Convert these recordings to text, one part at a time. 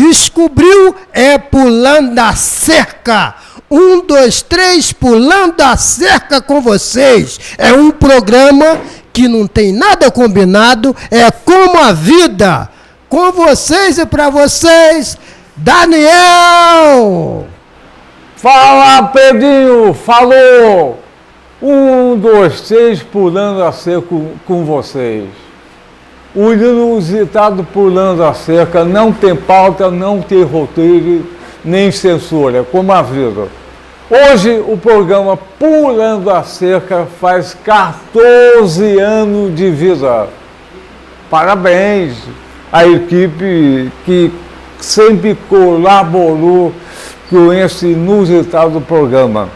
Descobriu é pulando a cerca. 1, 2, 3, pulando a cerca com vocês. É um programa que não tem nada combinado, é como a vida. Com vocês e para vocês, Daniel! Fala, Pedrinho! Falou! 1, 2, 3, pulando a cerca com vocês. O inusitado Pulando a Cerca não tem pauta, não tem roteiro, nem censura, como a vida. Hoje o programa Pulando a Cerca faz 14 anos de vida. Parabéns à equipe que sempre colaborou com esse inusitado programa.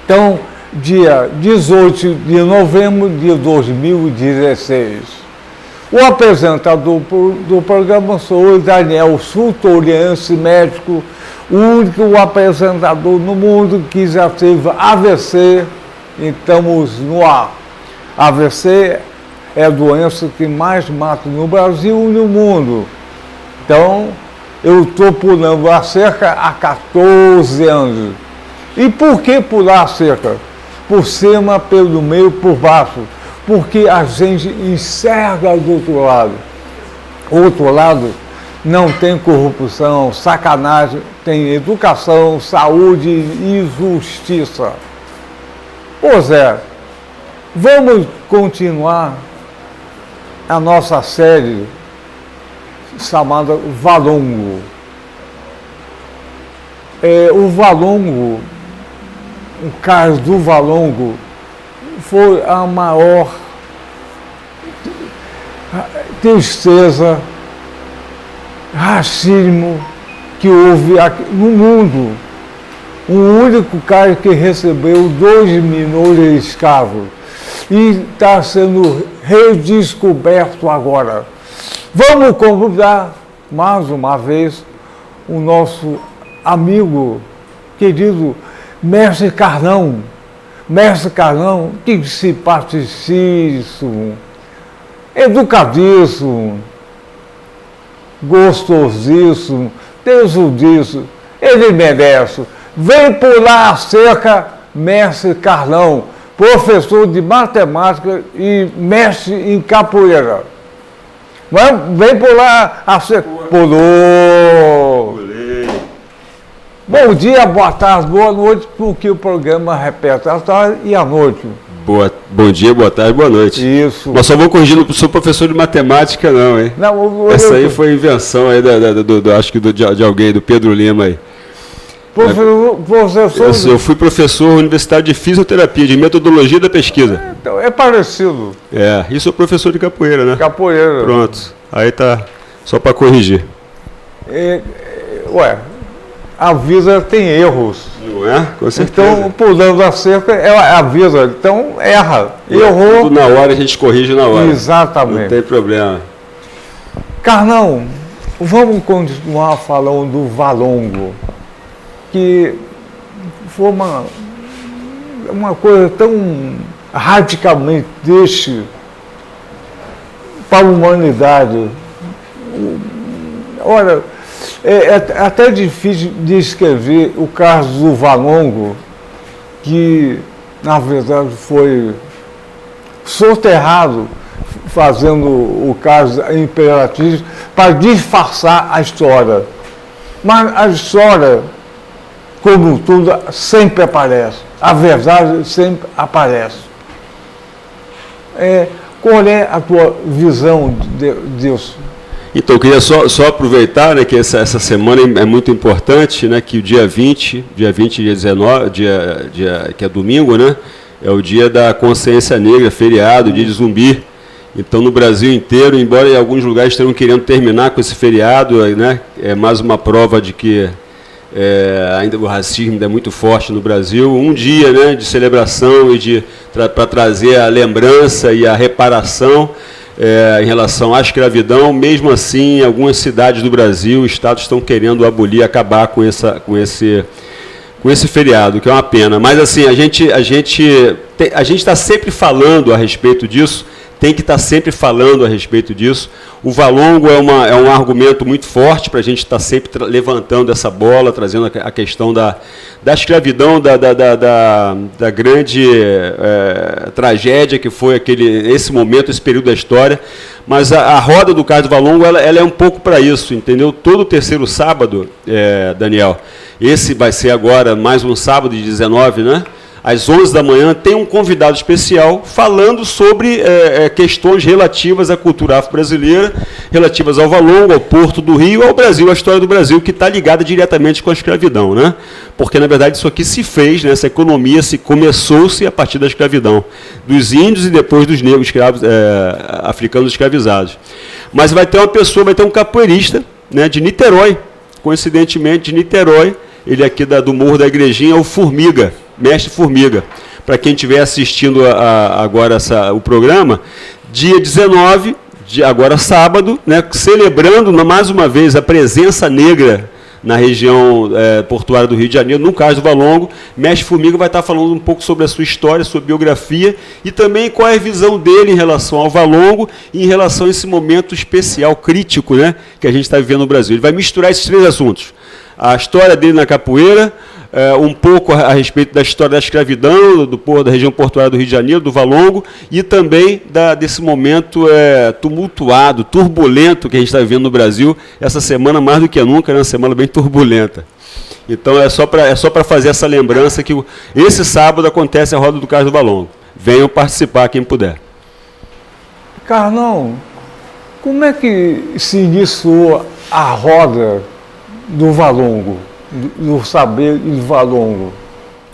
Então, dia 18 de novembro de 2016. O apresentador do programa sou eu, Daniel, sultoriense, médico, o único apresentador no mundo que já teve AVC, e estamos no ar. AVC é a doença que mais mata no Brasil e no mundo. Então, eu estou pulando a cerca há 14 anos. E por que pular a cerca? Por cima, pelo meio, por baixo. Porque a gente enxerga do outro lado. O outro lado não tem corrupção, sacanagem, tem educação, saúde e justiça. Ô Zé, vamos continuar a nossa série chamada Valongo. O Valongo, o caso do Valongo, foi a maior tristeza, racismo que houve aqui no mundo. O único cara que recebeu 2 milhões de escravos e está sendo redescoberto agora. Vamos convidar mais uma vez o nosso amigo, querido Mestre Carlão. Mestre Carlão, que simpaticíssimo, educadíssimo, gostosíssimo, tesudíssimo, ele merece. Vem pular a cerca, Mestre Carlão, professor de matemática e mestre em capoeira. Vem pular a cerca. Pulou! Bom dia, boa tarde, boa noite, porque o programa repete a tarde e a noite. Bom dia, boa tarde, boa noite. Isso. Mas só vou corrigir, não sou professor de matemática não, hein? Não, essa aí foi invenção aí acho que de alguém, do Pedro Lima aí. Professor... Eu fui professor universitário de fisioterapia, de metodologia da pesquisa. Então, é parecido. E sou professor de capoeira, né? Capoeira. Pronto, aí tá, só para corrigir. A vida tem erros. Não é? Com certeza. Então, pulando a cerca é a vida. Então, erra. Errou. Tudo na hora, a gente corrige na hora. Exatamente. Não tem problema. Carlão, vamos continuar falando do Valongo, que foi uma coisa tão radicalmente triste para a humanidade. Olha, é até difícil de escrever o caso do Valongo, que, na verdade, foi soterrado, fazendo o caso imperativo, para disfarçar a história. Mas a história, como tudo, sempre aparece. A verdade sempre aparece. Qual é a tua visão disso? Então, eu queria só aproveitar, né, que essa semana é muito importante, né, que o dia 20 e dia 19, que é domingo, né, é o dia da consciência negra, feriado, dia de Zumbi. Então, no Brasil inteiro, embora em alguns lugares estejam querendo terminar com esse feriado, né, é mais uma prova de que ainda o racismo ainda é muito forte no Brasil. Um dia, né, de celebração e para trazer a lembrança e a reparação em relação à escravidão. Mesmo assim, em algumas cidades do Brasil, estados estão querendo abolir, acabar com esse feriado, que é uma pena. Mas assim, a gente está sempre falando a respeito disso, tem que estar sempre falando a respeito disso. O Valongo é um argumento muito forte para a gente estar sempre levantando essa bola, trazendo a questão da escravidão, da grande tragédia que foi esse momento, esse período da história. Mas a roda do Carlos Valongo, ela é um pouco para isso, entendeu? Todo o terceiro sábado, Daniel, esse vai ser agora mais um sábado de 19, né? Às 11 da manhã, tem um convidado especial falando sobre questões relativas à cultura afro-brasileira, relativas ao Valongo, ao Porto do Rio, ao Brasil, à história do Brasil, que está ligada diretamente com a escravidão, né? Porque, na verdade, isso aqui se fez, né? Essa economia começou-se a partir da escravidão, dos índios e depois dos negros africanos escravizados. Mas vai ter um capoeirista, né, de Niterói, coincidentemente de Niterói, ele aqui do Morro da Igrejinha, é o Formiga, Mestre Formiga. Para quem estiver assistindo agora o programa, dia 19, agora sábado, né, celebrando mais uma vez a presença negra na região portuária do Rio de Janeiro, no caso do Valongo. Mestre Formiga vai estar falando um pouco sobre a sua história, sua biografia e também qual é a visão dele em relação ao Valongo e em relação a esse momento especial, crítico, né, que a gente está vivendo no Brasil. Ele vai misturar esses três assuntos. A história dele na capoeira, um pouco a respeito da história da escravidão, da região portuária do Rio de Janeiro, do Valongo, e também desse momento tumultuado, turbulento que a gente está vivendo no Brasil, essa semana mais do que nunca, né, uma semana bem turbulenta. Então é só para fazer essa lembrança que esse sábado acontece a Roda do Carlos do Valongo. Venham participar quem puder. Carlão, como é que se iniciou a roda do Valongo, do saber e do Valongo?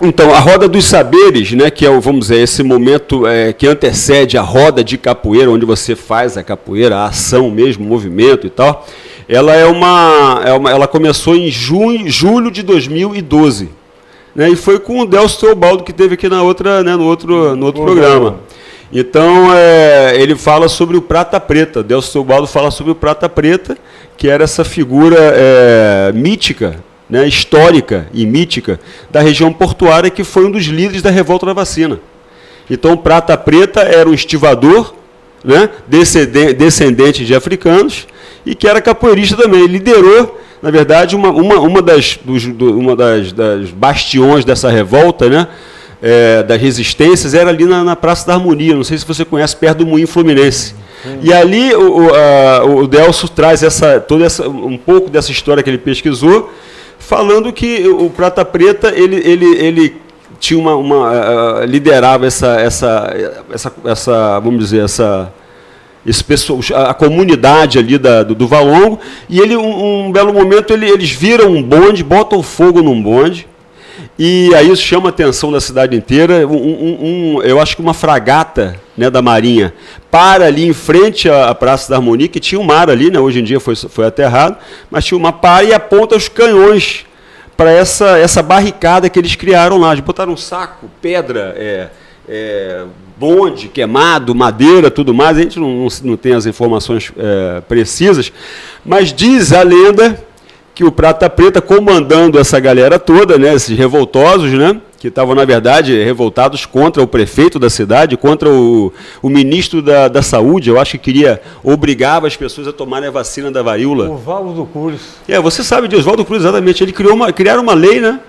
Então, a Roda dos Saberes, né, que vamos dizer, esse momento que antecede a roda de capoeira, onde você faz a capoeira, a ação mesmo, o movimento e tal, ela ela começou em julho de 2012, né, e foi com o Delcio Teobaldo, que teve aqui no outro programa. Então, ele fala sobre o Prata Preta. Delcio Teobaldo fala sobre o Prata Preta, que era essa figura mítica, né, histórica e mítica da região portuária, que foi um dos líderes da Revolta da Vacina. Então, o Prata Preta era um estivador, né, descendente de africanos, e que era capoeirista também. Ele liderou, na verdade, uma das bastiões dessa revolta, né, das resistências, era ali na Praça da Harmonia, não sei se você conhece, perto do Moinho Fluminense. E ali o Delcio traz um pouco dessa história que ele pesquisou, falando que o Prata Preta ele tinha liderava vamos dizer, a comunidade ali do Valongo, e ele um belo momento eles viram um bonde, botam fogo num bonde. E aí isso chama a atenção da cidade inteira. Eu acho que uma fragata, né, da Marinha para ali em frente à Praça da Harmonia, que tinha um mar ali, né, hoje em dia foi aterrado, mas tinha uma para e aponta os canhões para essa barricada que eles criaram lá. Eles botaram um saco, pedra, bonde queimado, madeira, tudo mais. A gente não tem as informações precisas, mas diz a lenda que o Prata Preta, comandando essa galera toda, né, esses revoltosos, né, que estavam, na verdade, revoltados contra o prefeito da cidade, contra o ministro da Saúde, eu acho que obrigava as pessoas a tomarem a vacina da varíola. Oswaldo Cruz. Você sabe de Oswaldo Cruz, exatamente. Ele criaram uma lei, né,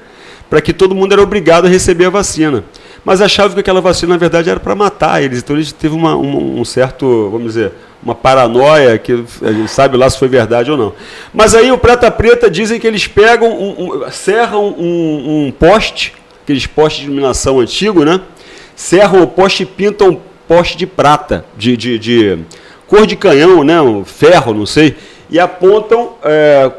para que todo mundo era obrigado a receber a vacina. Mas achavam que aquela vacina, na verdade, era para matar eles. Então, eles teve um certo, vamos dizer, uma paranoia, que a gente sabe lá se foi verdade ou não. Mas aí o Prata Preta dizem que eles pegam, serram um poste, aqueles postes de iluminação antigo, né? Serram o poste e pintam um poste de prata, de cor de canhão, né? Um ferro, não sei, e apontam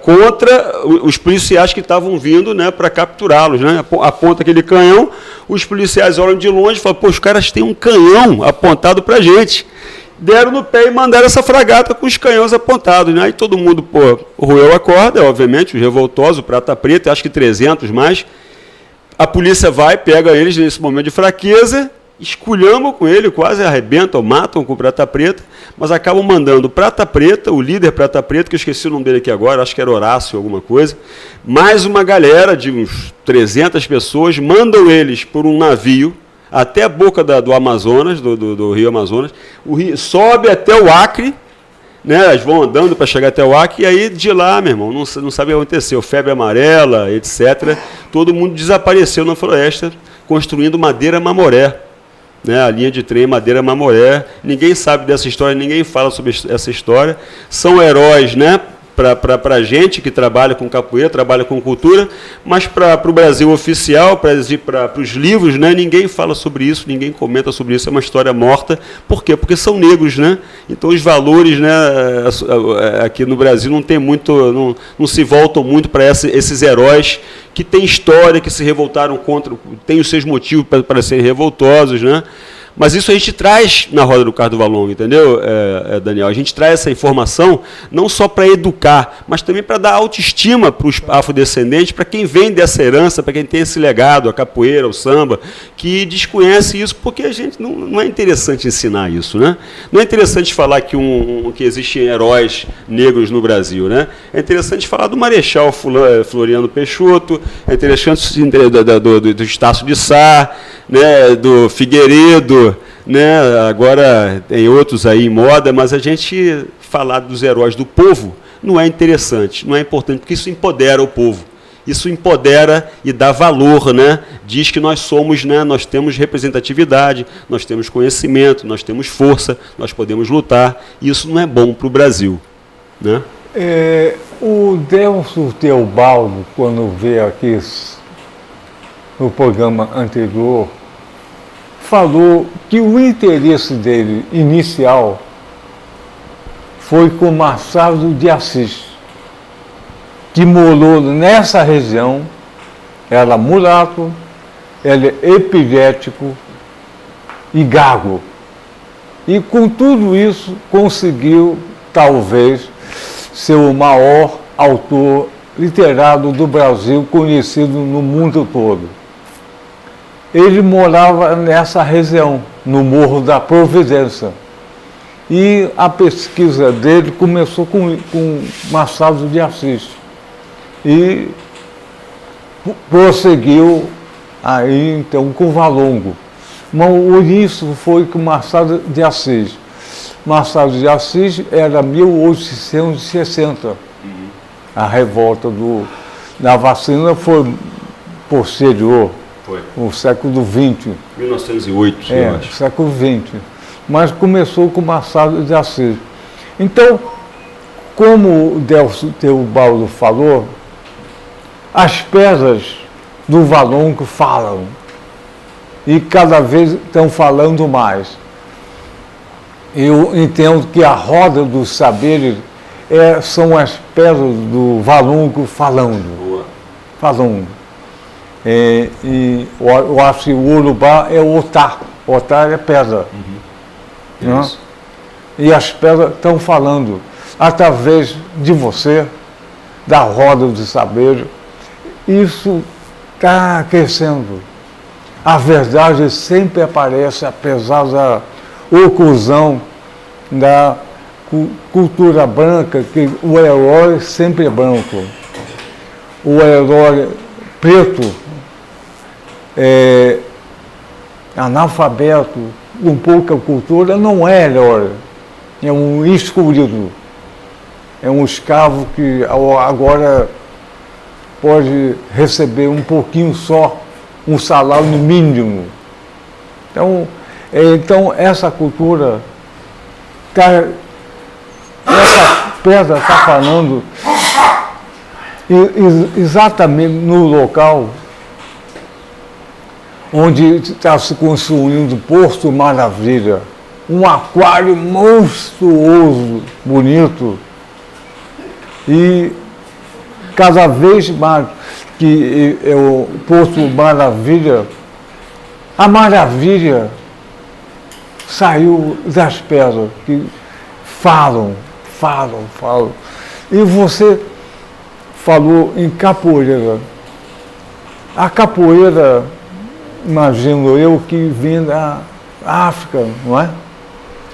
contra os policiais que estavam vindo, né, para capturá-los, né? Aponta aquele canhão, os policiais olham de longe e falam, pô, os caras têm um canhão apontado para a gente. Deram no pé e mandaram essa fragata com os canhões apontados, né? Aí todo mundo, roeu a corda, obviamente, os revoltosos, o Prata Preta, acho que 300 mais. A polícia vai, pega eles nesse momento de fraqueza, esculhamam com ele, quase arrebentam, matam com o Prata Preta, mas acabam mandando o Prata Preta, o líder Prata Preta, que eu esqueci o nome dele aqui agora, acho que era Horácio, alguma coisa, mais uma galera de uns 300 pessoas, mandam eles por um navio até a boca do Amazonas, do rio Amazonas, o rio sobe até o Acre, né? Elas vão andando para chegar até o Acre, e aí de lá, meu irmão, não sabe o que aconteceu, febre amarela, etc. Todo mundo desapareceu na floresta, construindo Madeira Mamoré, né? A linha de trem Madeira Mamoré. Ninguém sabe dessa história, ninguém fala sobre essa história. São heróis, né? Para a gente que trabalha com capoeira, trabalha com cultura, mas para o Brasil oficial, para os livros, né, ninguém fala sobre isso, ninguém comenta sobre isso, é uma história morta. Por quê? Porque são negros, né? Então os valores, né, aqui no Brasil não tem muito, não se voltam muito para esses heróis que têm história, que se revoltaram contra, têm os seus motivos para serem revoltosos, né? Mas isso a gente traz na Roda do Cardo Valongo, entendeu, Daniel? A gente traz essa informação não só para educar, mas também para dar autoestima para os afrodescendentes, para quem vem dessa herança, para quem tem esse legado, a capoeira, o samba, que desconhece isso, porque a gente não é interessante ensinar isso, né? Não é interessante falar que existem heróis negros no Brasil, né? É interessante falar do Marechal Floriano Peixoto, é interessante do Estácio de Sá, né, do Figueiredo, né, agora tem outros aí em moda, mas a gente falar dos heróis do povo não é interessante, não é importante, porque isso empodera o povo, isso empodera e dá valor, né, diz que nós somos, né, nós temos representatividade, nós temos conhecimento, nós temos força, nós podemos lutar, e isso não é bom para o Brasil, né? O Delcio Teobaldo, quando veio aqui no programa anterior, falou que o interesse dele inicial foi com Machado de Assis, que morou nessa região, era mulato, era epilético e gago. E com tudo isso conseguiu, talvez, ser o maior autor literário do Brasil, conhecido no mundo todo. Ele morava nessa região, no Morro da Providência. E a pesquisa dele começou com Machado de Assis. E prosseguiu aí, então, com Valongo. Mas o início foi com Machado de Assis. Machado de Assis era 1860. A revolta da vacina foi posterior. O século XX. 1908, eu acho. Século XX. Mas começou com Machado de Assis. Então, como o Delcio Teobaldo falou, as pedras do Valongo falam. E cada vez estão falando mais. Eu entendo que a roda dos saberes são as pedras do Valongo falando. Boa. Falando. E eu acho que o Urubá é o Otá. Otá é pedra. Né? E as pedras estão falando através de você, da roda do saber. Isso está crescendo. A verdade sempre aparece, apesar da oclusão da cultura branca, que o herói sempre é branco. O herói preto, analfabeto, com pouca cultura, não é herói, é um excluído, é um escravo que agora pode receber um pouquinho só, um salário mínimo. Então essa cultura, essa pedra está falando exatamente no local onde está se construindo o Porto Maravilha, um aquário monstruoso, bonito, e cada vez mais que é o Porto Maravilha, a maravilha saiu das pedras, que falam. E você falou em capoeira. A capoeira, imagino eu, que vem da África, não é?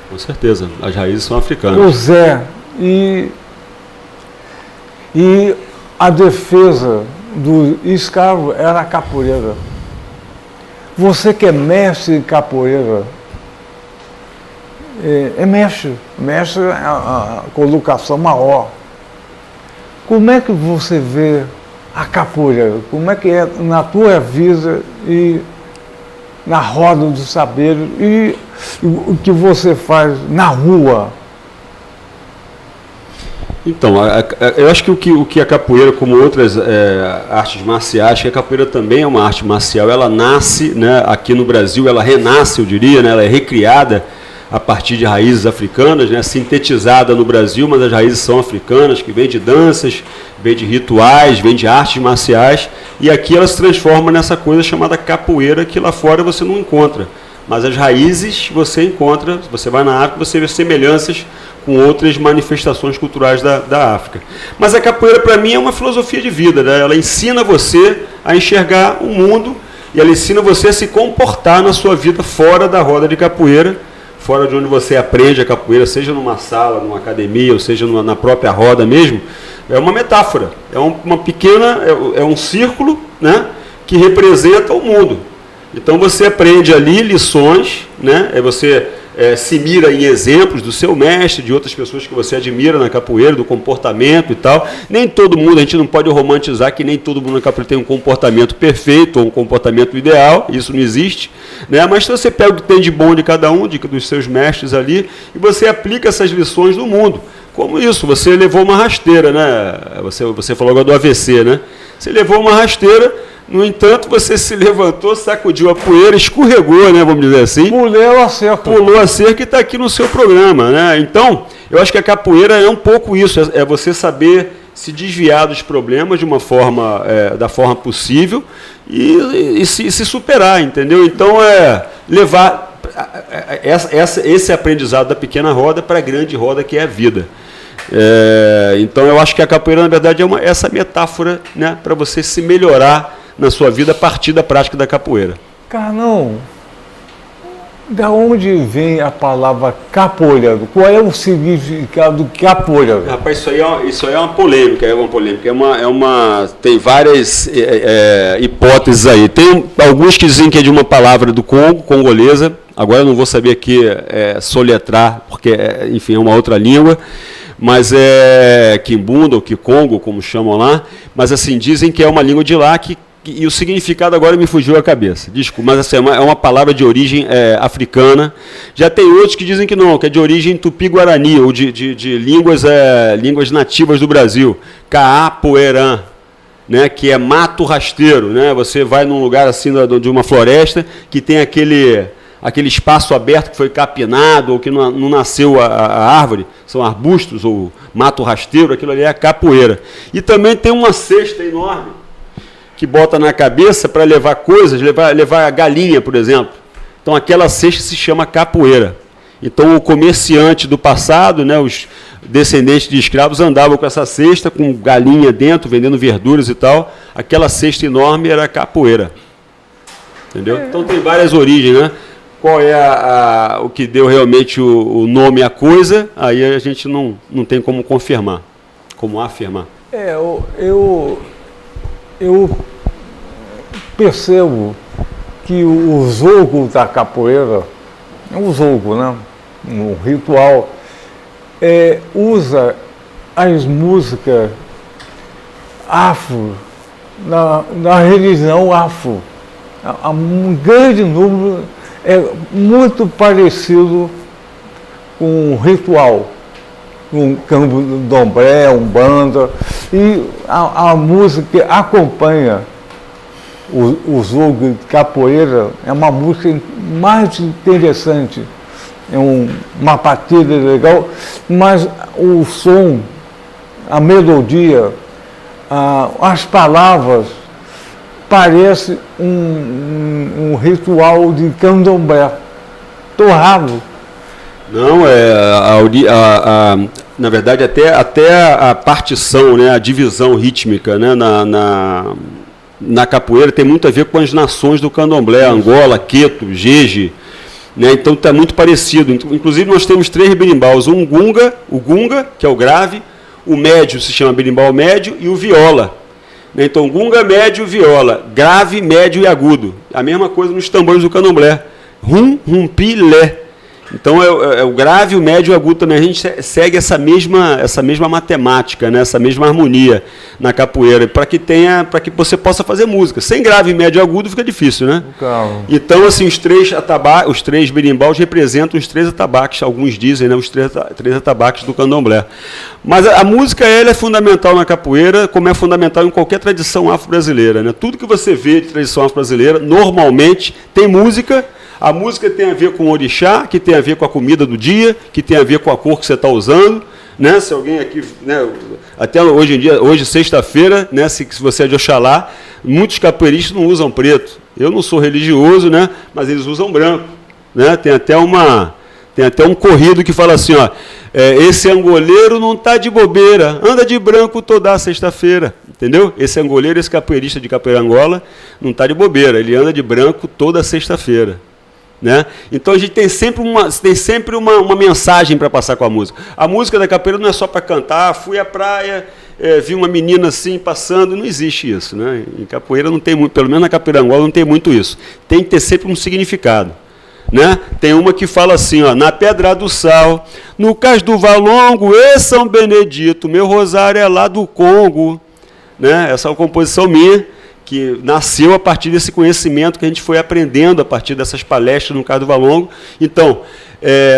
Com certeza, as raízes são africanas. Pois é, e a defesa do escravo era a capoeira. Você que é mestre em capoeira, mestre é a colocação maior. Como é que você vê a capoeira? Como é que é na tua vida e na roda do saber e o que você faz na rua? Então, eu acho que o que a capoeira, como outras artes marciais, que a capoeira também é uma arte marcial, ela nasce, né, aqui no Brasil, ela renasce, eu diria, né, ela é recriada a partir de raízes africanas, né, sintetizada no Brasil, mas as raízes são africanas, que vem de danças, vem de rituais, vem de artes marciais, e aqui ela se transforma nessa coisa chamada capoeira, que lá fora você não encontra. Mas as raízes você encontra, você vai na África, você vê semelhanças com outras manifestações culturais da África. Mas a capoeira, para mim, é uma filosofia de vida, né? Ela ensina você a enxergar o mundo e ela ensina você a se comportar na sua vida fora da roda de capoeira, fora de onde você aprende a capoeira, seja numa sala, numa academia, ou seja na própria roda mesmo. É uma metáfora, é uma pequena, é um círculo, né, que representa o mundo. Então você aprende ali lições, né, você se mira em exemplos do seu mestre, de outras pessoas que você admira na capoeira, do comportamento e tal. Nem todo mundo, a gente não pode romantizar que nem todo mundo na capoeira tem um comportamento perfeito ou um comportamento ideal, isso não existe, né? Mas você pega o que tem de bom de cada um, dos seus mestres ali, e você aplica essas lições no mundo. Como isso, você levou uma rasteira, né? Você falou agora do AVC, né? Você levou uma rasteira, no entanto, você se levantou, sacudiu a poeira, escorregou, né, vamos dizer assim. Pulou a cerca. Pulou a cerca e está aqui no seu programa, né? Então, eu acho que a capoeira é um pouco isso, é você saber se desviar dos problemas de uma forma, da forma possível e se superar, entendeu? Então, levar esse aprendizado da pequena roda para a grande roda que é a vida. Então, eu acho que a capoeira, na verdade, é essa metáfora, né, para você se melhorar na sua vida a partir da prática da capoeira. Carnão, da onde vem a palavra capoeira? Qual é o significado de capoeira? Rapaz, isso aí é uma polêmica, tem várias hipóteses aí. Tem alguns que dizem que é de uma palavra do Congo, congolesa, agora eu não vou saber aqui soletrar, porque, enfim, é uma outra língua, mas é Kimbunda ou Kikongo, como chamam lá, mas assim, dizem que é uma língua de lá e o significado agora me fugiu a cabeça. Desculpa, mas assim, é uma palavra de origem africana. Já tem outros que dizem que não, que é de origem tupi-guarani, ou de línguas nativas do Brasil. Caapoeirã, né, que é mato rasteiro. Né? Você vai num lugar assim de uma floresta que tem aquele espaço aberto que foi capinado ou que não nasceu a árvore, são arbustos ou mato rasteiro, aquilo ali é a capoeira. E também tem uma cesta enorme que bota na cabeça para levar coisas, levar a galinha, por exemplo. Então aquela cesta se chama capoeira. Então o comerciante do passado, né, os descendentes de escravos andavam com essa cesta, com galinha dentro, vendendo verduras e tal. Aquela cesta enorme era a capoeira. Entendeu? Então tem várias origens, né? Qual é o que deu realmente o nome à coisa, aí a gente não tem como confirmar, como afirmar. Eu percebo que o jogo da capoeira, um jogo, né? Um ritual, usa as músicas afro, na religião afro. Há um grande número, é muito parecido com um ritual. Um candomblé, umbanda, e a música que acompanha o jogo de capoeira é uma música mais interessante, é uma batida legal, mas o som, a melodia, as palavras parece um ritual de candomblé, torrado. Não, na verdade, até a partição, né, a divisão rítmica, né, na capoeira tem muito a ver com as nações do candomblé, Angola, Queto, Jeje, né, então está muito parecido. Inclusive nós temos 3 berimbaus, o gunga, que é o grave, o médio se chama berimbau médio e o viola. Então, gunga, médio, viola, grave, médio e agudo. A mesma coisa nos tambores do candomblé. Rum, rumpi, lé. Então, é o grave, o médio e o agudo também. A gente segue essa mesma matemática, né? Essa mesma harmonia na capoeira, para que você possa fazer música. Sem grave, médio e agudo fica difícil, né? Então, assim, os três berimbaus representam os 3 atabaques, alguns dizem, né? Os três atabaques do candomblé. Mas a música, ela é fundamental na capoeira, como é fundamental em qualquer tradição afro-brasileira, né? Tudo que você vê de tradição afro-brasileira, normalmente, tem música. A música tem a ver com o orixá, que tem a ver com a comida do dia, que tem a ver com a cor que você está usando, né? Se alguém aqui, né, até hoje em dia, hoje sexta-feira, né, se você é de Oxalá, muitos capoeiristas não usam preto. Eu não sou religioso, né, mas eles usam branco, né? Tem até um corrido que fala assim, ó, esse angoleiro não está de bobeira, anda de branco toda sexta-feira, entendeu? Esse angoleiro, esse capoeirista de capoeira Angola, não está de bobeira, ele anda de branco toda sexta-feira. Né? Então a gente tem sempre uma mensagem para passar com a música. A música da capoeira não é só para cantar, fui à praia, vi uma menina assim passando, não existe isso. Né? Em capoeira não tem muito, pelo menos na capoeira Angola não tem muito isso. Tem que ter sempre um significado. Né? Tem uma que fala assim, ó, na Pedra do Sal, no Cais do Valongo, e São Benedito, meu rosário é lá do Congo. Né? Essa é uma composição minha, que nasceu a partir desse conhecimento que a gente foi aprendendo a partir dessas palestras no Cais do Valongo. Então,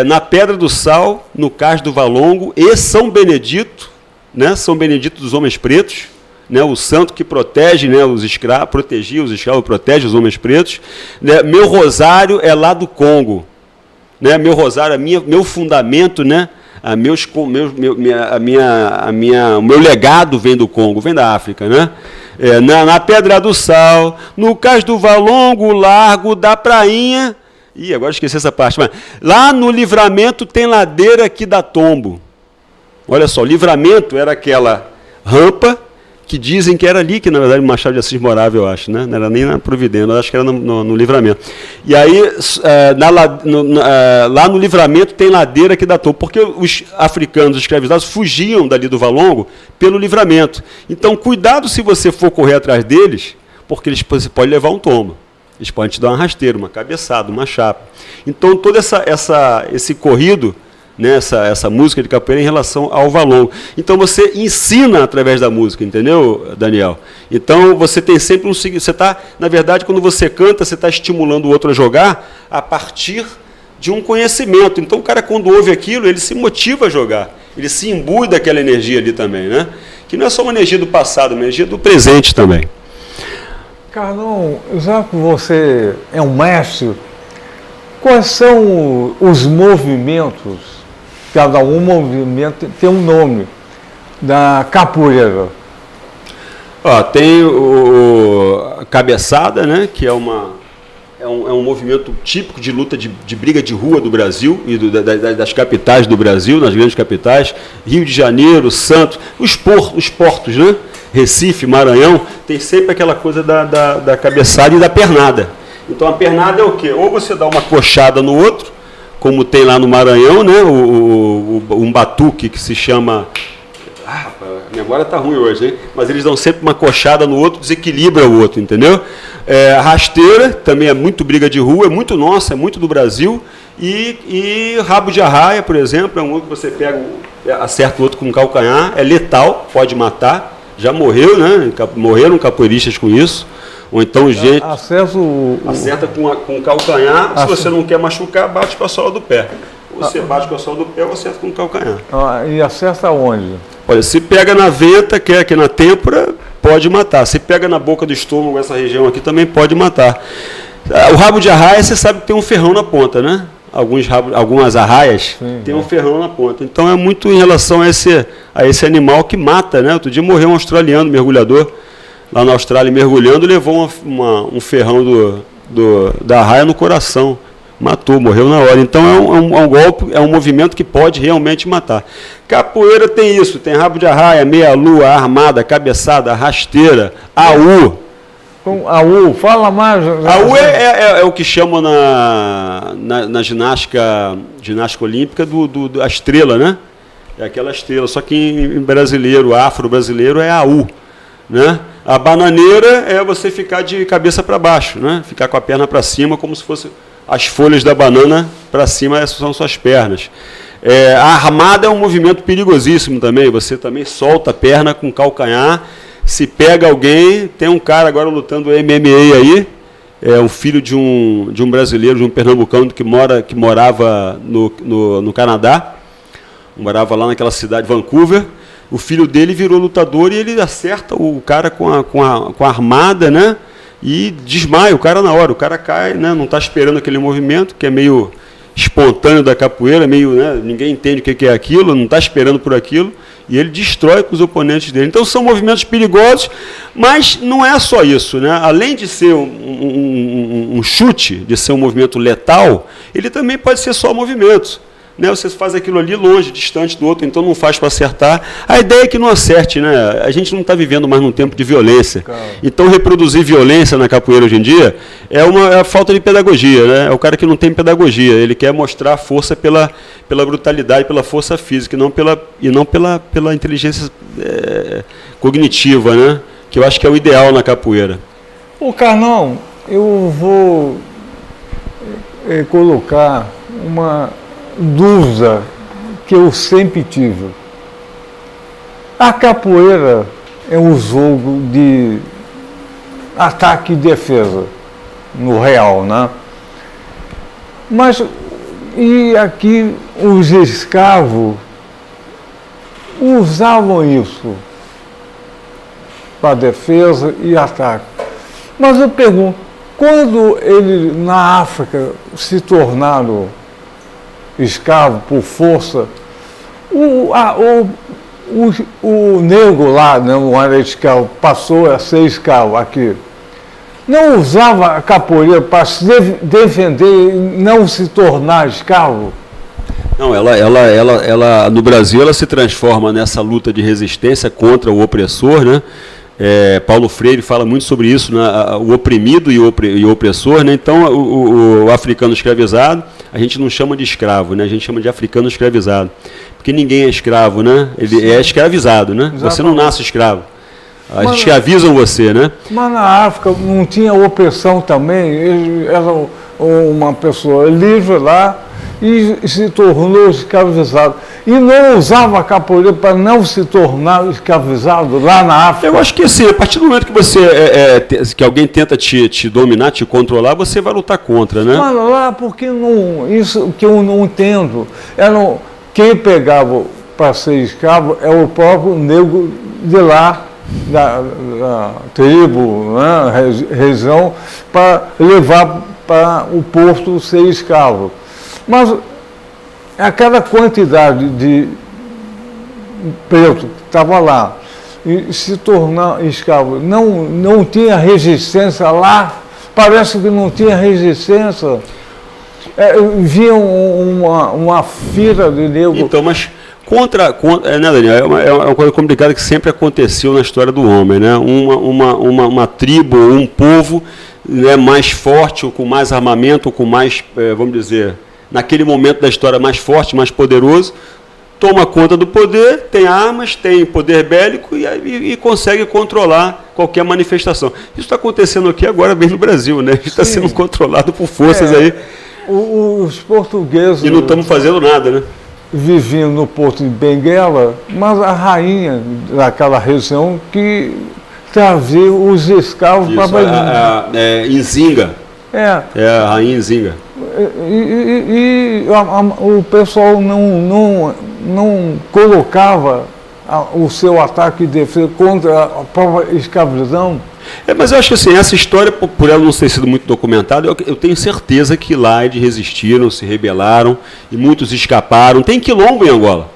na Pedra do Sal, no Cais do Valongo, e São Benedito, né, São Benedito dos homens pretos, né, o santo que protege, né, os escravos, protegia os escravos, protege os homens pretos. Né, meu rosário é lá do Congo. Né, meu rosário, meu fundamento, né, o meu legado vem do Congo, vem da África, né? Na Pedra do Sal, no Cais do Valongo, Largo da Prainha. Ih, agora esqueci essa parte. Mas lá no Livramento tem ladeira que dá tombo. Olha só, Livramento era aquela rampa que dizem que era ali, que na verdade o Machado de Assis morava, eu acho, né? Não era nem na Providência, eu acho que era no Livramento. E aí, lá no Livramento tem ladeira que dá tombo, porque os africanos escravizados fugiam dali do Valongo pelo Livramento. Então, cuidado se você for correr atrás deles, porque você pode levar um tombo. Eles podem te dar uma rasteira, uma cabeçada, uma chapa. Então, todo esse corrido, né, essa música de capoeira em relação ao Valongo. Então você ensina através da música, entendeu, Daniel? Então você tem sempre você está, na verdade, quando você canta, você está estimulando o outro a jogar a partir de um conhecimento. Então o cara, quando ouve aquilo, ele se motiva a jogar, ele se imbui daquela energia ali também, né? Que não é só uma energia do passado, uma energia do presente também. Carlão, já que você é um mestre, quais são os movimentos? Cada um movimento tem um nome da capoeira. Tem a cabeçada, né, que é um movimento típico de luta de briga de rua do Brasil e das capitais do Brasil, nas grandes capitais, Rio de Janeiro, Santos, os portos, né? Recife, Maranhão, tem sempre aquela coisa da cabeçada e da pernada. Então a pernada é o quê? Ou você dá uma coxada no outro, como tem lá no Maranhão, né, um batuque que se chama... a memória está ruim hoje, hein? Mas eles dão sempre uma coxada no outro, desequilibra o outro, entendeu? A rasteira também é muito briga de rua, é muito nossa, é muito do Brasil. E rabo de arraia, por exemplo, é um outro que você pega, acerta o outro com um calcanhar, é letal, pode matar. Já morreu, né? Morreram capoeiristas com isso. Ou então gente acerta com o calcanhar, se você não quer machucar, bate com a sola do pé. Você bate com a sola do pé ou acerta com o calcanhar. E acerta onde? Olha, se pega na venta, que é aqui na têmpora, pode matar. Se pega na boca do estômago, essa região aqui, também pode matar. O rabo de arraia, você sabe que tem um ferrão na ponta, né? Algumas arraias tem um ferrão na ponta. Então é muito em relação a esse animal que mata, né? Outro dia morreu um australiano, mergulhador, lá na Austrália, mergulhando, levou um ferrão da arraia no coração. Matou, morreu na hora. Então é um golpe, é um movimento que pode realmente matar. Capoeira tem isso, tem rabo de arraia, meia-lua, armada, cabeçada, rasteira, AU. AU, fala mais. AU é o que chamam na ginástica olímpica a estrela, né? É aquela estrela, só que em brasileiro, afro-brasileiro, é AU. Né? A bananeira é você ficar de cabeça para baixo, né? Ficar com a perna para cima, como se fosse as folhas da banana para cima, essas são suas pernas. A armada é um movimento perigosíssimo também, você também solta a perna com calcanhar, se pega alguém, tem um cara agora lutando MMA aí, é um filho de um brasileiro, de um pernambucano que morava no Canadá, morava lá naquela cidade, Vancouver. O filho dele virou lutador e ele acerta o cara com a armada, né? E desmaia o cara na hora. O cara cai, né? Não está esperando aquele movimento, que é meio espontâneo da capoeira, meio, né? Ninguém entende o que é aquilo, não está esperando por aquilo, e ele destrói com os oponentes dele. Então são movimentos perigosos, mas não é só isso, né? Além de ser um chute, de ser um movimento letal, ele também pode ser só movimento. Né, você faz aquilo ali longe, distante do outro, então não faz para acertar. A ideia é que não acerte, né? A gente não está vivendo mais num tempo de violência. Calma. Então reproduzir violência na capoeira hoje em dia é uma falta de pedagogia, né? É o cara que não tem pedagogia, ele quer mostrar a força pela brutalidade, pela força física, e não pela inteligência cognitiva, né? Que eu acho que é o ideal na capoeira. Ô Carlão, eu vou colocar uma dúvida que eu sempre tive. A capoeira é um jogo de ataque e defesa, no real, né? Mas, e aqui os escravos usavam isso para defesa e ataque. Mas eu pergunto, quando eles na África se tornaram escravo por força, o negro lá, não era escravo, passou a ser escravo aqui, não usava a capoeira para se defender e não se tornar escravo? Não, ela no Brasil ela se transforma nessa luta de resistência contra o opressor, né? Paulo Freire fala muito sobre isso, né? O oprimido e o opressor, né? Então o africano escravizado a gente não chama de escravo, né? A gente chama de africano escravizado, porque ninguém é escravo, né? Ele é escravizado, né? Exatamente. Você não nasce escravo, escravizam você, né? Mas na África não tinha opressão também, ele era uma pessoa livre lá e se tornou escravizado. E não usava a capoeira para não se tornar escravizado lá na África? Eu acho que assim, a partir do momento que você que alguém tenta te dominar, te controlar, você vai lutar contra, né? Mas lá, porque não, isso que eu não entendo, quem pegava para ser escravo é o próprio negro de lá, da tribo, né, região, para levar para o porto ser escravo. Mas aquela quantidade de preto que estava lá e se tornar escravo, não tinha resistência lá, parece que não tinha resistência. Via uma fila de negro. Então, mas né, Daniel, é uma coisa complicada que sempre aconteceu na história do homem, né? Uma tribo, um povo, né, mais forte, ou com mais armamento, ou com mais, vamos dizer, naquele momento da história mais forte, mais poderoso, toma conta do poder, tem armas, tem poder bélico e consegue controlar qualquer manifestação. Isso está acontecendo aqui agora mesmo no Brasil, né? Está sendo controlado por forças aí. Os portugueses... E não estamos fazendo nada, né? Viviam no porto de Benguela, mas a rainha daquela região que trazia os escravos para... Nzinga. A rainha Nzinga. O pessoal não colocava o seu ataque de defesa contra a própria escravidão. Mas eu acho que assim, essa história, por ela não ter sido muito documentada, eu tenho certeza que lá eles resistiram, se rebelaram e muitos escaparam. Tem quilombo em Angola.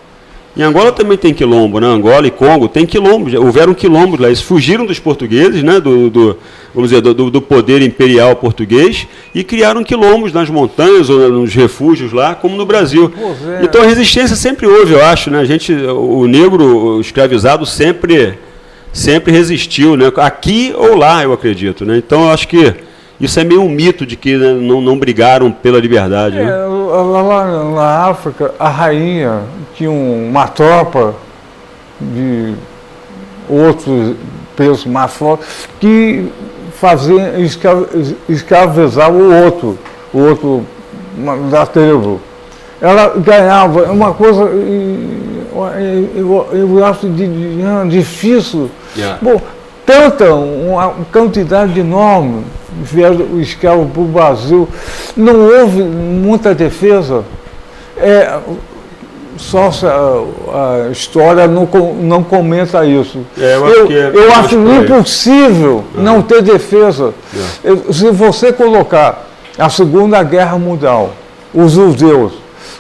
Em Angola também tem quilombo, né? Angola e Congo tem quilombo, houveram quilombos lá, eles fugiram dos portugueses, né? Vamos dizer, do poder imperial português e criaram quilombos nas montanhas ou nos refúgios lá, como no Brasil. Então a resistência sempre houve, eu acho, né? O negro, o escravizado sempre resistiu, né? Aqui ou lá, eu acredito, né? Então eu acho que isso é meio um mito de que, né, não brigaram pela liberdade. Né? Lá na África, a rainha tinha uma tropa de outros peso mais forte, que fazia escravizar o outro da tribo. Ela ganhava uma coisa, eu acho difícil. Yeah. Bom, uma quantidade enorme vieram escravos para o Brasil, não houve muita defesa. Só a história não comenta isso. Eu acho impossível não ter defesa. Se você colocar a Segunda Guerra Mundial, os judeus,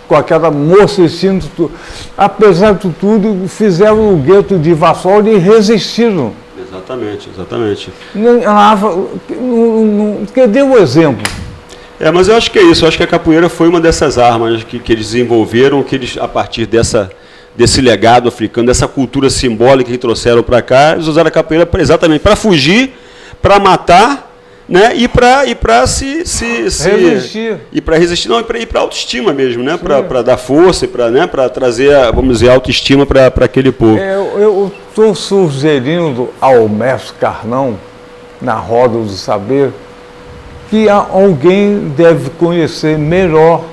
com aquela moça e cinto, apesar de tudo, fizeram o gueto de Varsóvia e resistiram. Exatamente. Cadê o exemplo? Mas eu acho que é isso. Eu acho que a capoeira foi uma dessas armas que eles desenvolveram, que eles, a partir desse legado africano, dessa cultura simbólica que trouxeram para cá, eles usaram a capoeira exatamente para fugir, para matar, né? E para resistir. E para resistir, não, e para autoestima mesmo, né? Para dar força, para trazer, vamos dizer, autoestima para aquele povo. Eu estou sugerindo ao mestre Carnão, na Roda do Saber, que alguém deve conhecer melhor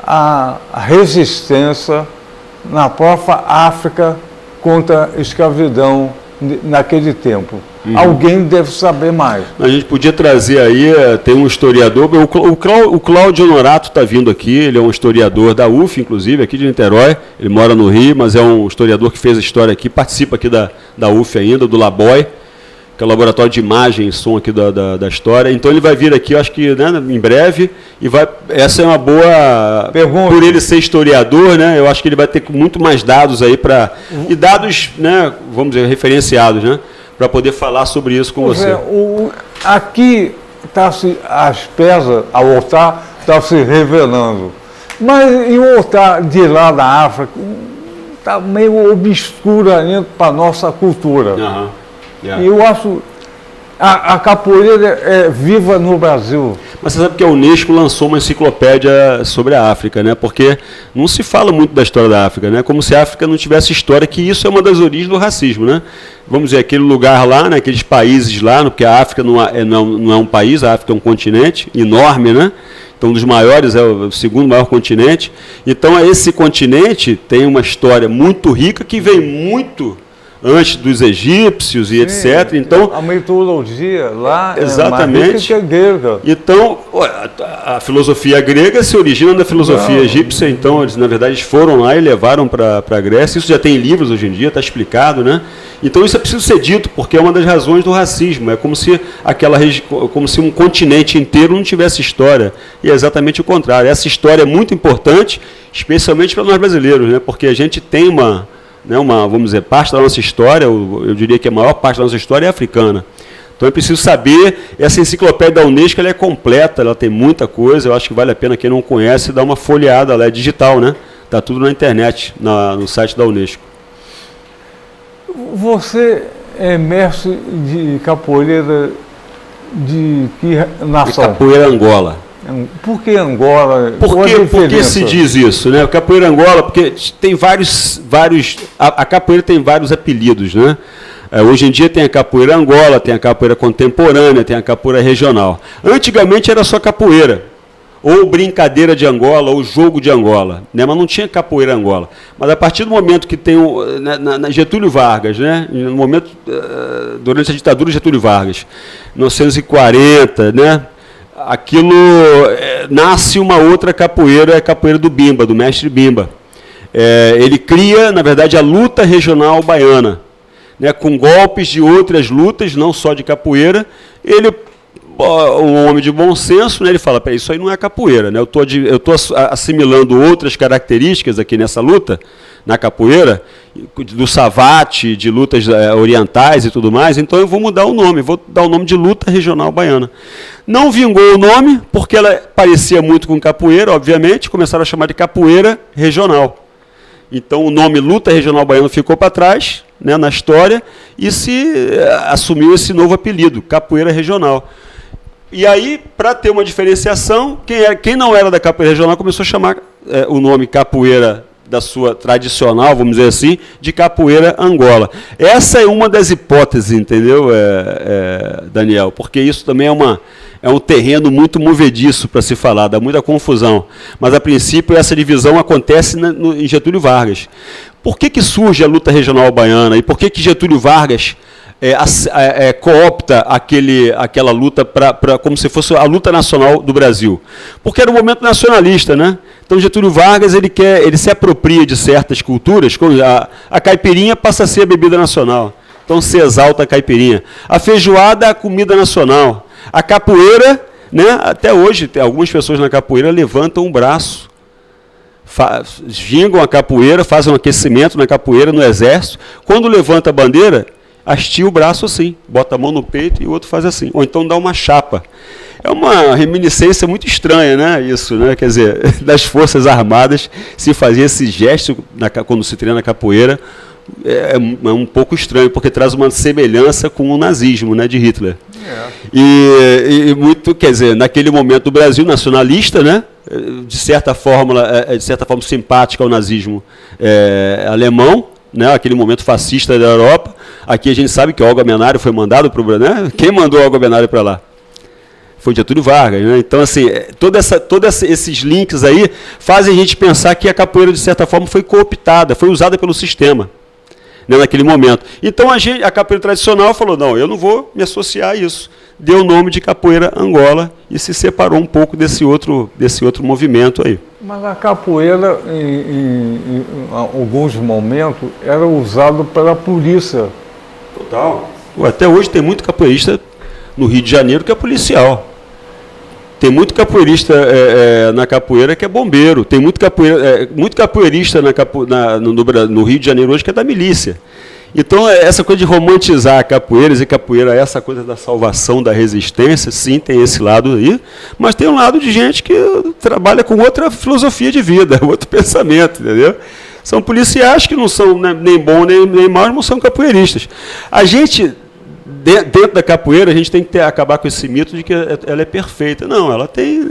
a resistência na própria África contra a escravidão naquele tempo. Alguém deve saber mais. A gente podia trazer aí, tem um historiador, o Cláudio Honorato está vindo aqui, ele é um historiador da UF, inclusive, aqui de Niterói, ele mora no Rio, mas é um historiador que fez a história aqui, participa aqui da UF ainda, do Laboy, que é o laboratório de imagem e som aqui da história. Então ele vai vir aqui, eu acho que, né, em breve, e essa é uma boa pergunta. Por ele ser historiador, né, eu acho que ele vai ter muito mais dados aí e dados, né, vamos dizer, referenciados, né, para poder falar sobre isso com você. Aqui as pedras, ao altar, está se revelando. Mas em um altar de lá da África, está meio obscuro ainda para a nossa cultura. E eu acho a capoeira é viva no Brasil. Mas você sabe que a Unesco lançou uma enciclopédia sobre a África, né? Porque não se fala muito da história da África, né? Como se a África não tivesse história, que isso é uma das origens do racismo, né? Vamos dizer, aquele lugar lá, né? Aqueles países lá, porque a África não é um país, a África é um continente enorme, né? Então, um dos maiores, é o segundo maior continente. Então, esse continente tem uma história muito rica que vem muito antes dos egípcios e etc. Então, a mitologia lá exatamente. É grega. Então, a filosofia grega se origina da filosofia egípcia, então eles, na verdade, foram lá e levaram para a Grécia. Isso já tem livros hoje em dia, está explicado, né? Então isso é preciso ser dito, porque é uma das razões do racismo. É como se como se um continente inteiro não tivesse história. E é exatamente o contrário. Essa história é muito importante, especialmente para nós brasileiros, né? Porque a gente tem vamos dizer, parte da nossa história, eu diria que a maior parte da nossa história é africana. Então é preciso saber, essa enciclopédia da Unesco ela é completa, ela tem muita coisa, eu acho que vale a pena quem não conhece dar uma folheada, ela é digital, né? Está tudo na internet, no site da Unesco. Você é mestre de capoeira de que nação? De capoeira Angola. Por que Angola? Por que se diz isso, né? Capoeira Angola, porque tem vários a capoeira tem vários apelidos, né? Hoje em dia tem a capoeira Angola, tem a capoeira contemporânea, tem a capoeira regional. Antigamente era só capoeira, ou brincadeira de Angola, ou jogo de Angola, né? Mas não tinha capoeira Angola. Mas a partir do momento que tem na Getúlio Vargas, né? No momento durante a ditadura de Getúlio Vargas, 1940, né? Aquilo nasce uma outra capoeira, a capoeira do Bimba, do mestre Bimba. Ele cria, na verdade, a luta regional baiana, né, com golpes de outras lutas, não só de capoeira. Ele, um homem de bom senso, né, ele fala, isso aí não é capoeira, né, eu estou assimilando outras características aqui nessa luta, na capoeira, do savate, de lutas orientais e tudo mais, então eu vou mudar o nome, vou dar o nome de luta regional baiana. Não vingou o nome, porque ela parecia muito com capoeira, obviamente, começaram a chamar de capoeira regional. Então o nome luta regional baiana ficou para trás, né, na história, e se assumiu esse novo apelido, capoeira regional. E aí, para ter uma diferenciação, quem não era da capoeira regional começou a chamar o nome capoeira sua tradicional, vamos dizer assim, de capoeira Angola. Essa é uma das hipóteses, entendeu, Daniel? Porque isso também é um terreno muito movediço para se falar, dá muita confusão. Mas, a princípio, essa divisão acontece em Getúlio Vargas. Por que surge a luta regional baiana? E por que Getúlio Vargas coopta aquela luta como se fosse a luta nacional do Brasil? Porque era um momento nacionalista, né? Então, Getúlio Vargas ele se apropria de certas culturas, a caipirinha passa a ser a bebida nacional. Então, se exalta a caipirinha. A feijoada é a comida nacional. A capoeira, né, até hoje, algumas pessoas na capoeira levantam um braço, gingam a capoeira, fazem um aquecimento na capoeira, no exército. Quando levanta a bandeira, hastia o braço assim, bota a mão no peito e o outro faz assim. Ou então dá uma chapa. É uma reminiscência muito estranha, né, isso, né? Quer dizer, das Forças Armadas se fazia esse gesto quando se treina capoeira. É um pouco estranho, porque traz uma semelhança com o nazismo, né, de Hitler. E muito, quer dizer, naquele momento do Brasil nacionalista, né, de certa forma simpática ao nazismo alemão, né, aquele momento fascista da Europa. Aqui a gente sabe que o Olga Menário foi mandado para o Brasil, né? Quem mandou o Olga Menário para lá? Foi Getúlio Vargas, né? Então, assim, todos esses links aí fazem a gente pensar que a capoeira, de certa forma, foi cooptada, foi usada pelo sistema, né, naquele momento. Então, a capoeira tradicional falou, não, eu não vou me associar a isso. Deu o nome de capoeira Angola e se separou um pouco desse outro movimento aí. Mas a capoeira, em alguns momentos, era usada pela polícia. Total. Até hoje tem muito capoeirista no Rio de Janeiro que é policial. Tem muito capoeirista na capoeira que é bombeiro. Tem muito capoeirista no Rio de Janeiro hoje que é da milícia. Então, essa coisa de romantizar a capoeira, dizer que a capoeira é essa coisa da salvação, da resistência, sim, tem esse lado aí, mas tem um lado de gente que trabalha com outra filosofia de vida, outro pensamento, entendeu? São policiais que não são nem bons nem maus, mas são capoeiristas. A gente, dentro da capoeira, a gente tem que acabar com esse mito de que ela é perfeita. Não, ela tem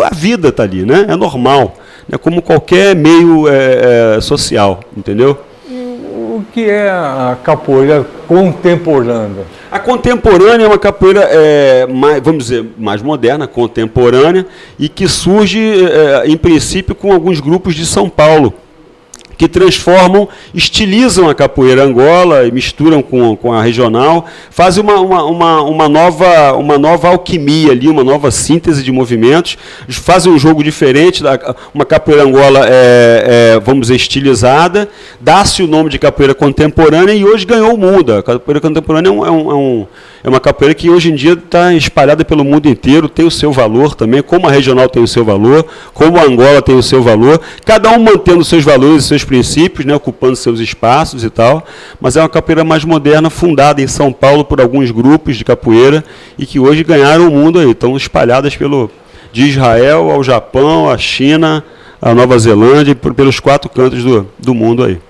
a vida está ali, né? É normal, né? Como qualquer meio social, entendeu? O que é a capoeira contemporânea? A contemporânea é uma capoeira, vamos dizer, mais moderna, contemporânea, e que surge, em princípio, com alguns grupos de São Paulo, que transformam, estilizam a capoeira Angola e misturam com a regional, fazem uma nova alquimia ali, uma nova síntese de movimentos, fazem um jogo diferente, uma capoeira Angola, vamos dizer, estilizada, dá-se o nome de capoeira contemporânea e hoje ganhou o mundo. A capoeira contemporânea é uma capoeira que hoje em dia está espalhada pelo mundo inteiro, tem o seu valor também, como a regional tem o seu valor, como a Angola tem o seu valor, cada um mantendo seus valores e seus princípios, né, ocupando seus espaços e tal, mas é uma capoeira mais moderna, fundada em São Paulo por alguns grupos de capoeira e que hoje ganharam o mundo aí, estão espalhadas de Israel ao Japão, à China, à Nova Zelândia, pelos 4 cantos do mundo aí.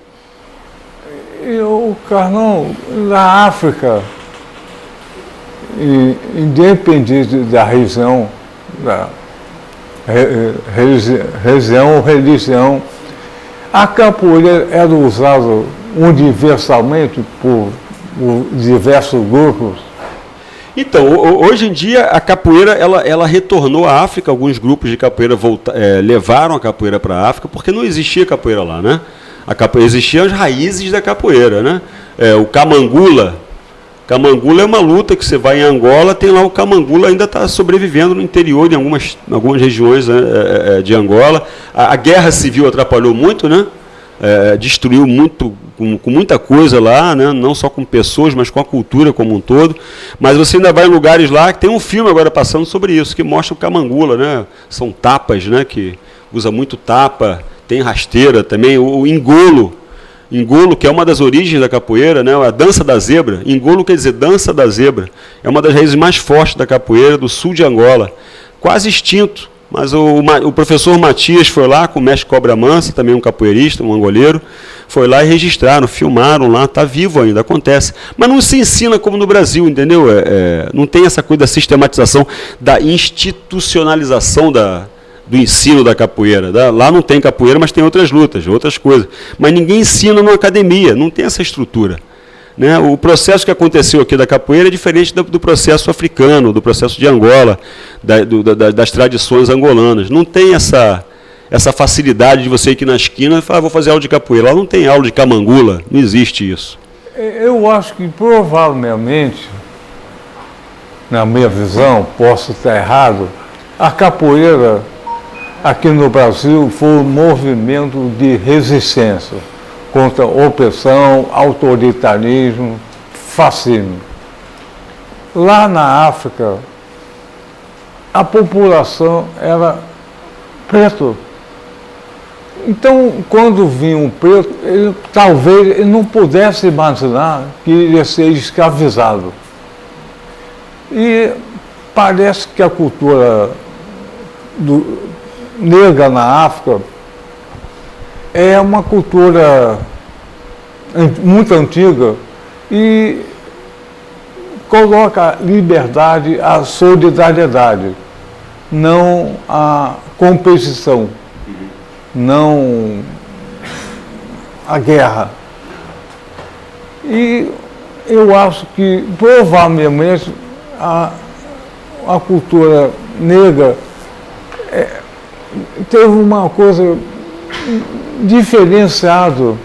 E o Carlão, na África, independente da religião, religião, a capoeira era usada universalmente por diversos grupos. Então, hoje em dia, a capoeira ela retornou à África. Alguns grupos de capoeira levaram a capoeira para a África, porque não existia capoeira lá, né? Existiam as raízes da capoeira, né? O camangula. Camangula é uma luta que você vai em Angola, tem lá o camangula, ainda está sobrevivendo no interior, em algumas regiões, né, de Angola. A guerra civil atrapalhou muito, né? Destruiu muito, com muita coisa lá, né? Não só com pessoas, mas com a cultura como um todo. Mas você ainda vai em lugares lá, que tem um filme agora passando sobre isso, que mostra o camangula, né? São tapas, né? Que usa muito tapa, tem rasteira também, o engolo. Engolo, que é uma das origens da capoeira, né? A dança da zebra. Engolo quer dizer dança da zebra. É uma das raízes mais fortes da capoeira do sul de Angola. Quase extinto, mas o professor Matias foi lá com o mestre Cobra Mansa, também um capoeirista, um angoleiro, foi lá e registraram, filmaram lá, está vivo ainda, acontece. Mas não se ensina como no Brasil, entendeu? Não tem essa coisa da sistematização, da institucionalização do ensino da capoeira. Lá não tem capoeira, mas tem outras lutas, outras coisas. Mas ninguém ensina numa academia, não tem essa estrutura. Né? O processo que aconteceu aqui da capoeira é diferente do processo africano, do processo de Angola, das tradições angolanas. Não tem essa facilidade de você ir aqui na esquina e falar, vou fazer aula de capoeira. Lá não tem aula de camangula, não existe isso. Eu acho que provavelmente, na minha visão, posso estar errado, a capoeira aqui no Brasil foi um movimento de resistência contra opressão, autoritarismo, fascismo. Lá na África, a população era preto. Então, quando vinha um preto, talvez ele não pudesse imaginar que ia ser escravizado. E parece que a cultura negra na África é uma cultura muito antiga e coloca a liberdade, a solidariedade, não a competição, não a guerra. E eu acho que provavelmente a cultura negra teve uma coisa diferenciada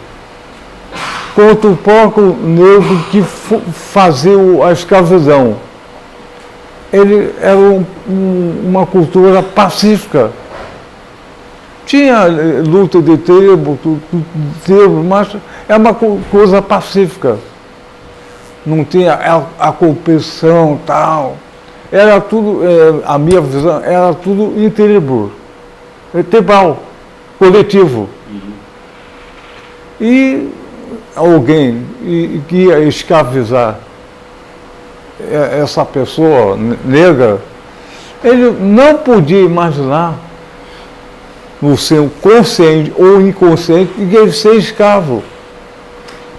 contra o próprio negro que fazia a escravidão. Ele era uma cultura pacífica. Tinha luta de tribo, mas é uma coisa pacífica. Não tinha a competição e tal. Era tudo, a minha visão, era tudo em tribo, tribal, coletivo. E alguém que ia escravizar essa pessoa negra, ele não podia imaginar, no seu consciente ou inconsciente, que ele ser escravo.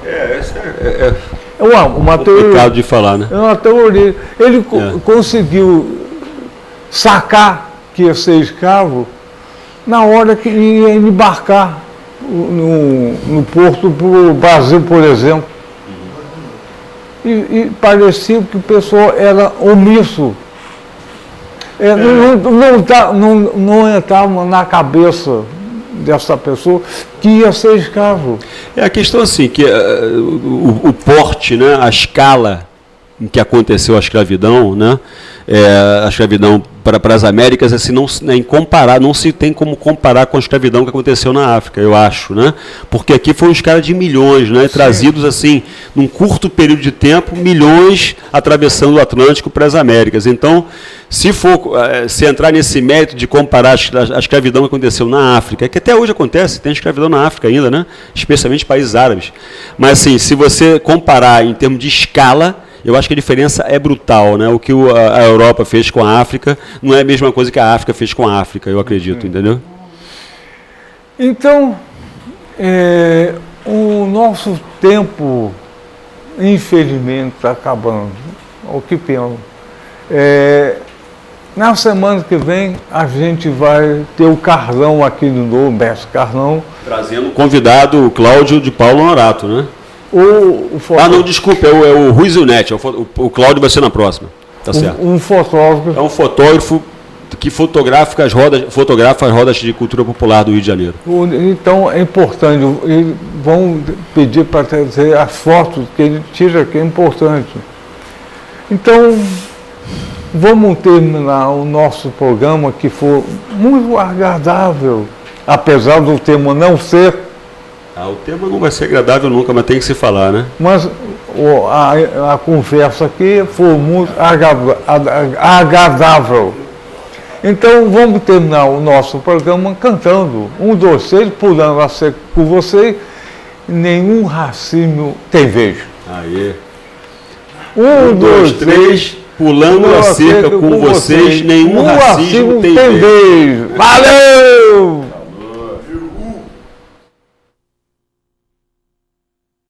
É uma teoria. Complicado de falar, né? É uma teoria. Ele conseguiu sacar que ia ser escravo na hora que ia embarcar no porto para o Brasil, por exemplo. E parecia que o pessoal era omisso. Não entrava na cabeça dessa pessoa que ia ser escravo. É a questão assim, que o porte, né, a escala em que aconteceu a escravidão, né, a escravidão para as Américas, assim, não se tem como comparar com a escravidão que aconteceu na África, eu acho, né? Porque aqui foi uma escala de milhões, né? Trazidos assim, num curto período de tempo, milhões atravessando o Atlântico para as Américas. Então, se entrar nesse mérito de comparar a escravidão que aconteceu na África, que até hoje acontece, tem escravidão na África ainda, né? Especialmente países árabes. Mas assim, se você comparar em termos de escala, eu acho que a diferença é brutal, né? O que a Europa fez com a África não é a mesma coisa que a África fez com a África, eu acredito, entendeu? Então, o nosso tempo, infelizmente, está acabando. O que pena. Na semana que vem, a gente vai ter o Carlão aqui de novo, Mestre Carlão. Trazendo o convidado, o Cláudio de Paulo Honorato, né? Não, desculpa, é o Ruiz Unete, o Cláudio vai ser na próxima. Tá certo. Um fotógrafo. É um fotógrafo que fotografa as rodas de cultura popular do Rio de Janeiro. Então é importante, vão pedir para trazer as fotos que ele tira, que é importante. Então, vamos terminar o nosso programa, que foi muito agradável, apesar do tema não ser. O tema não vai ser agradável nunca, mas tem que se falar, né? Mas a conversa aqui foi muito agradável. Então, vamos terminar o nosso programa cantando 1, 2, 3, pulando a seca com você, nenhum racismo tem vez. Aê. 1, 2, 3, pulando a cerca com vocês, nenhum racismo tem vez. Valeu!